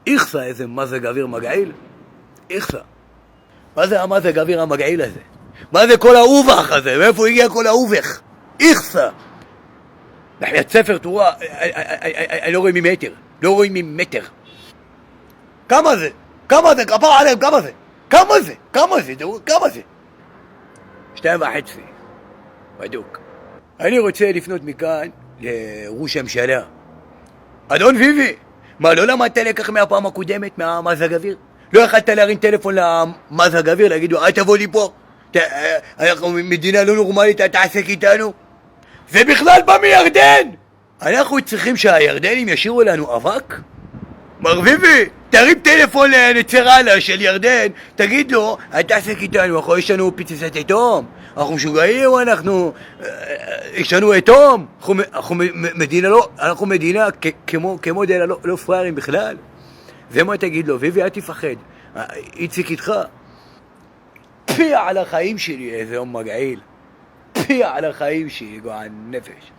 איכסה, איזה מזג אוויר מגעיל. איכסה. מה זה המזג אוויר המגעיל הזה? מה זה כל האובך הזה? מאיפה הגיע כל האובך? איכסה. בית ספר תורה, לא רואים ממטר. לא רואים ממטר. כמה זה? כמה זה? כפר עליהם, כמה זה? כמה זה? כמה זה? כמה זה? 2.5. בדוק. אני רוצה לפנות מכאן לראש הממשלה. אדון ביבי, מה, לא למדת לקח מהפעם הקודמת, מהמזג אוויר? לא יכלת להרים טלפון למזג אוויר, להגיד לו, אל תבוא לי פה, אנחנו מדינה לא נורמלית, אתה תעסק איתנו? זה בכלל בא מירדן! אנחנו צריכים שהירדנים ישירו לנו אבק? מר ביבי, תרים טלפון לנצרלה של ירדן, תגיד לו, אל תעסק איתנו, יש לנו פיצצת אטום, אנחנו משוגעים, יש לנו אטום, אנחנו מדינה כמו דלה לא פריירים בכלל. זה מה תגיד לו, ביבי, אל תפחד, איציק איתך. פיע על החיים שלי, איזה יום מגעיל, פיע על החיים שלי, גועל נפש.